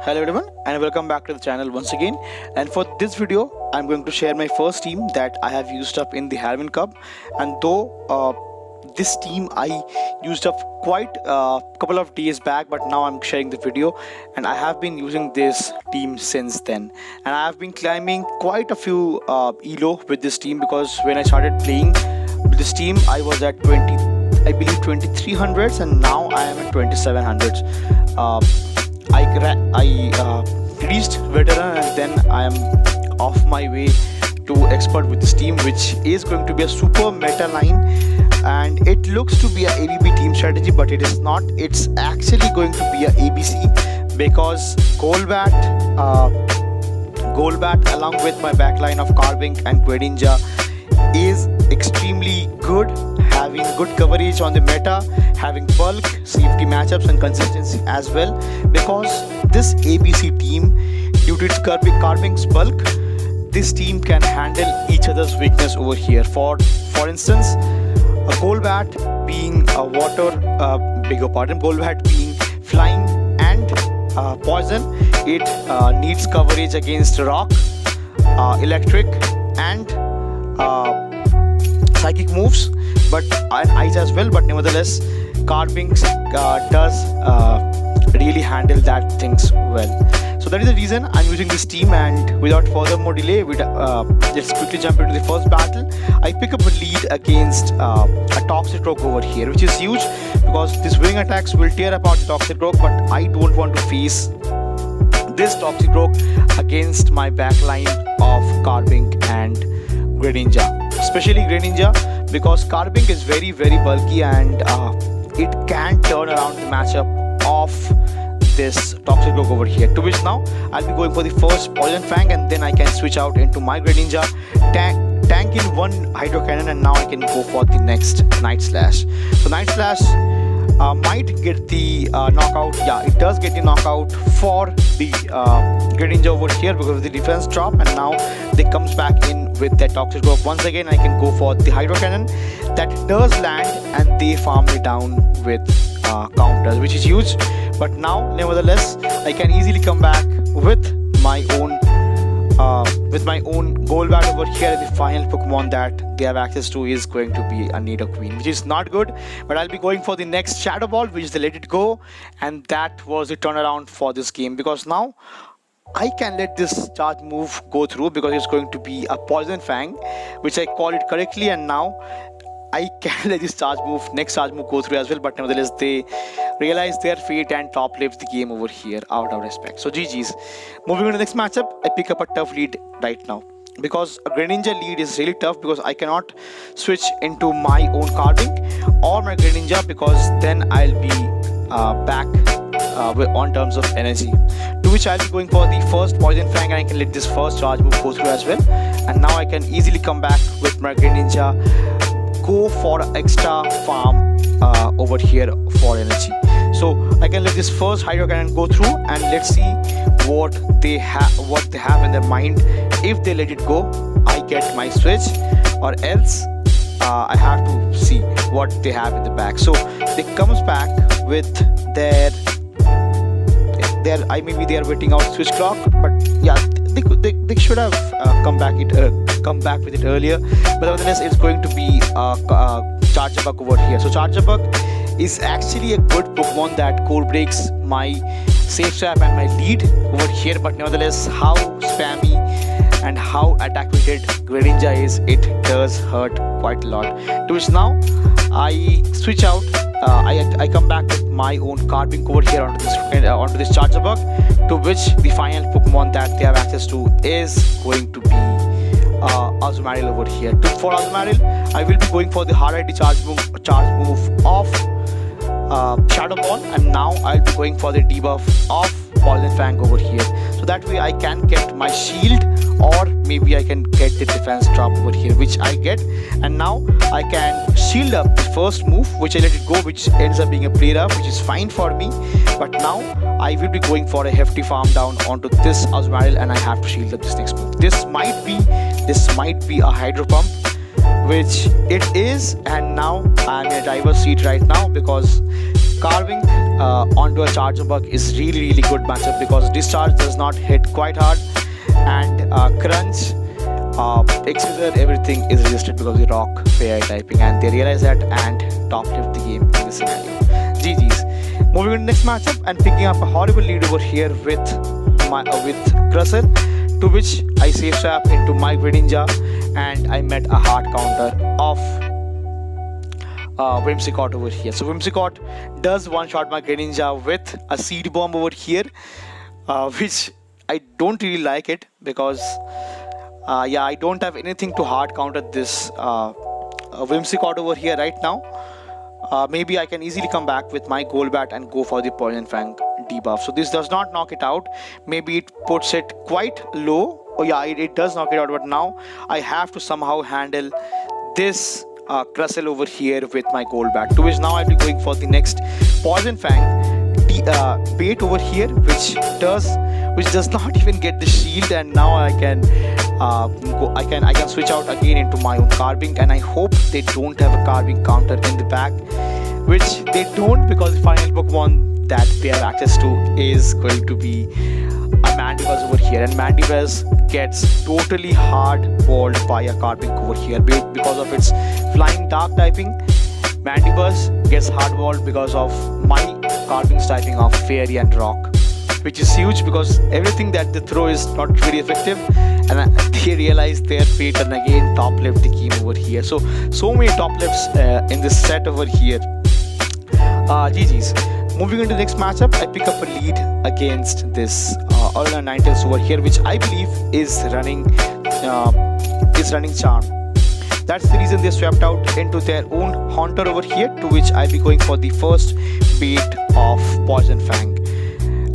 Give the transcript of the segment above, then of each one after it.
Hello everyone and welcome back to the channel once again. And for this video I'm going to share my first team that I have used up in the Halloween Cup. And though this team I used up quite a couple of days back, but now I'm sharing the video and I have been using this team since then. And I have been climbing quite a few elo with this team, because when I started playing with this team I was at 2300s and now I am at 2700s. I reached veteran and then I am off my way to expert with this team, which is going to be a super meta line, and it looks to be a ABB team strategy, but it is not. It's actually going to be a ABC, because Golbat along with my backline of Carbink and Greninja is extremely good, having good coverage on the meta, having bulk, safety matchups and consistency as well, because this ABC team, due to its Carbink's bulk, this team can handle each other's weakness over here. For instance, a Golbat being a water, Golbat being flying and poison, it needs coverage against rock, electric and psychic moves, and ice as well. But nevertheless, Carbink does really handle that things well. So that is the reason I'm using this team, and without further more delay, let's quickly jump into the first battle. I pick up a lead against a Toxicroak over here, which is huge because these wing attacks will tear apart the Toxicroak, but I don't want to face this Toxicroak against my backline of Carbink and Greninja, especially Greninja, because Carbink is very bulky and it can turn around the matchup of this Toxicroak over here, to which now I'll be going for the first Poison Fang, and then I can switch out into my Greninja, tank in one Hydro Cannon, and now I can go for the next Night Slash. So Night Slash might get the knockout. Yeah, it does get the knockout for the Greninja over here because of the defense drop, and now they comes back in with that Toxicroak. Once again I can go for the Hydro Cannon, that does land and they farm me down with counters, which is huge. But now nevertheless I can easily come back with my own Golbat over here. The final Pokemon that they have access to is going to be a Nidoqueen, which is not good. But I'll be going for the next Shadow Ball, which is the Let It Go, and that was the turnaround for this game, because now I can let this charge move go through because it's going to be a Poison Fang, which I called it correctly, and now I can let this next charge move go through as well. But nevertheless they realize their fate and top lives the game over here out of respect. So GG's. Moving on to the next matchup, I pick up a tough lead right now, because a Greninja lead is really tough because I cannot switch into my own Carbink or my Greninja, because then I'll be back on terms of energy, to which I'll be going for the first Poison Fang, and I can let this first charge move go through as well. And now I can easily come back with my Greninja, go for extra farm over here for energy. So I can let this first Hydro Cannon go through, and let's see what they have in their mind. If they let it go, I get my switch, or else I have to see what they have in the back. So they comes back with their maybe they are waiting out switch clock, but yeah, they should have come back with it earlier. But nevertheless it's going to be Charjabug over here. So Charjabug is actually a good Pokemon that core breaks my safe swap and my lead over here. But nevertheless, how spammy and how attack weighted Greninja is, it does hurt quite a lot. To which now I switch out. I come back with my own Carbink over here onto this Charjabug, to which the final Pokemon that they have access to is going to be Azumarill over here. For Azumarill, I will be going for the hard ID charge move of Shadow Ball, and now I'll be going for the debuff of Poison Fang over here. So that way I can get my shield, or maybe I can get the defense drop over here, which I get. And now I can shield up the first move, which I let it go, which ends up being a play rough, which is fine for me. But now I will be going for a hefty farm down onto this Azumarill, and I have to shield up this next move. This might be a Hydro Pump, which it is. And now I'm in a driver's seat right now, because Carbink onto a charger bug is really good matchup because discharge does not hit quite hard, and crunch, Exeter, everything is resisted because of the rock fire typing, and they realize that and top lift the game in this scenario. GG's. Moving on to the next matchup and picking up a horrible lead over here with Crustle, to which I safe swap into my Greninja and I met a hard counter of Whimsicott over here. So Whimsicott does one-shot my Greninja with a seed bomb over here, which I don't really like it because yeah, I don't have anything to hard counter this Whimsicott over here right now. Maybe I can easily come back with my Golbat and go for the Poison Fang debuff. So this does not knock it out. Maybe it puts it quite low. Oh yeah, it does knock it out, but now I have to somehow handle this Crustle over here with my Golbat, to which now I'll be going for the next Poison Fang bait over here, which does not even get the shield, and now I can switch out again into my own Carbink, and I hope they don't have a Carbink counter in the back, which they don't, because the final Pokemon that they have access to is going to be a Mandibuzz over here, and Mandibuzz gets totally hard walled by a Carbink over here because of its flying dark typing. Mandibuzz gets hard walled because of my Carbink's typing of Fairy and Rock, which is huge because everything that they throw is not very effective, and they realize their fate and again top lift the game over here. So many top lifts in this set over here. GG's. Moving into the next matchup, I pick up a lead against this A.Ninetales over here, which I believe is running Charm. That's the reason they swapped out into their own Haunter over here, to which I'll be going for the first bait of Poison Fang.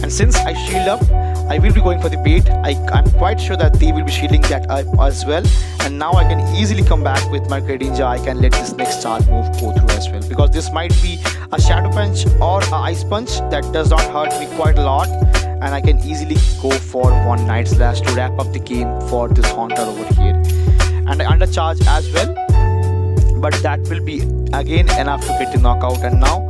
And since I shield up, I will be going for the bait. I'm quite sure that they will be shielding that up as well, and now I can easily come back with my Greninja. I can let this next charge move go through as well, because this might be a Shadow Punch or a Ice Punch that does not hurt me quite a lot, and I can easily go for one Night Slash to wrap up the game for this Haunter over here. And I undercharge as well, but that will be again enough to get the knockout, and now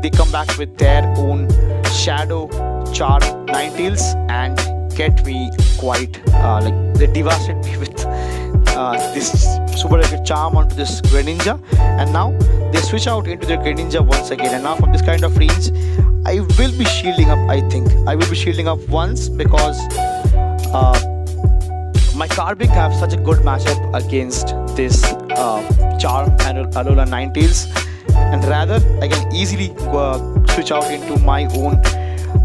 they come back with their own Shadow Charm Ninetales and get me quite like they devastate me with this super good charm onto this Greninja, and now they switch out into their Greninja once again, and now from this kind of range I will be shielding up. I think I will be shielding up once because my Carbink have such a good matchup against this Charm and Alola Ninetales, and rather I can easily switch out into my own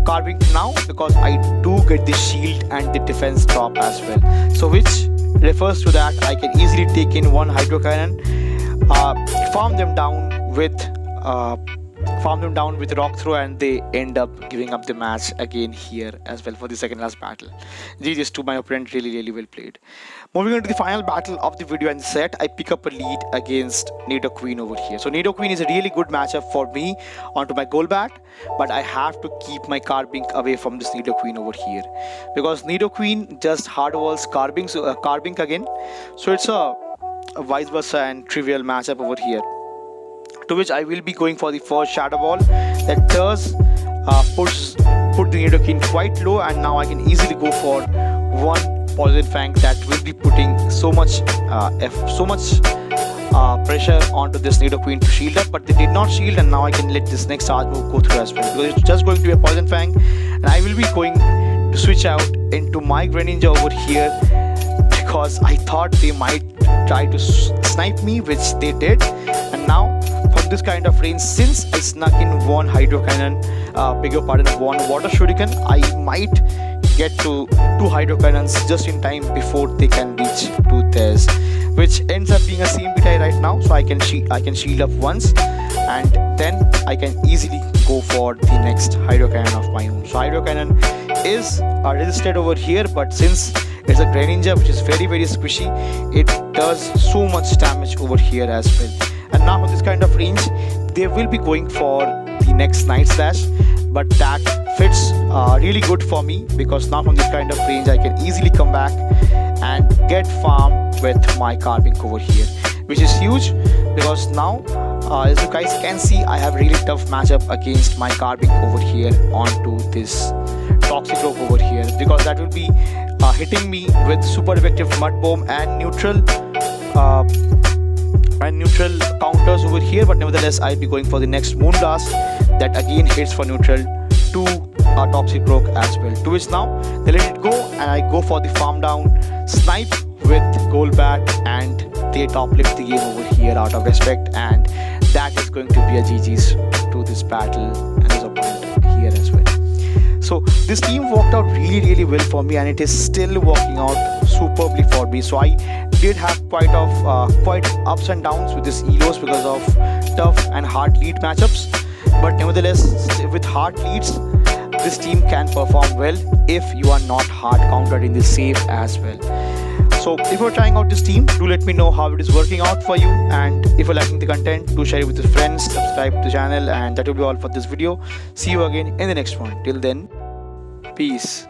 Carbink now because I do get the shield and the defense drop as well. So which refers to that I can easily take in one Hydro Cannon, farm them down with Rock Throw, and they end up giving up the match again here as well for the second last battle. GG's to my opponent, really well played. Moving on to the final battle of the video and set, I pick up a lead against Nidoqueen over here. So Nidoqueen is a really good matchup for me onto my Golbat, but I have to keep my Carbink away from this Nidoqueen over here because Nidoqueen just hard walls Carbink again. So it's a vice versa and trivial matchup over here, to which I will be going for the first Shadow Ball that does put the Nidoqueen quite low, and now I can easily go for one Poison Fang that will be putting so much pressure onto this Nidoqueen to shield up, but they did not shield, and now I can let this next charge move go through as well because it's just going to be a Poison Fang, and I will be going to switch out into my Greninja over here because I thought they might try to snipe me, which they did, and now from this kind of range, since I snuck in one Hydro Cannon, one Water Shuriken, I might get to two Hydro Cannons just in time before they can reach to theirs, which ends up being a CMP right now. So I can shield up once, and then I can easily go for the next Hydro Cannon of my own. So Hydro Cannon is resisted over here, but since it's a Greninja which is very squishy, it does so much damage over here as well. And now from this kind of range, they will be going for the next Night Slash, but that fits really good for me because now from this kind of range I can easily come back and get farm with my Carbink over here, which is huge because now As you guys can see, I have really tough matchup against my Carbink over here onto this Toxicroak over here, because that will be hitting me with super effective Mud Bomb and neutral counters over here. But nevertheless, I'll be going for the next Moonblast that again hits for neutral to Toxicroak as well. To which now they let it go, and I go for the farm down snipe with Golbat, and they top lift the game over here out of respect, and that is going to be a GG's to this battle and his opponent here as well. So this team worked out really well for me, and it is still working out superbly for me. So I did have quite ups and downs with this Elos because of tough and hard lead matchups, but nevertheless with hard leads this team can perform well if you are not hard countered in the safe as well. So if you're trying out this team, do let me know how it is working out for you, and if you're liking the content, do share it with your friends, subscribe to the channel, and that will be all for this video. See you again in the next one. Till then, peace.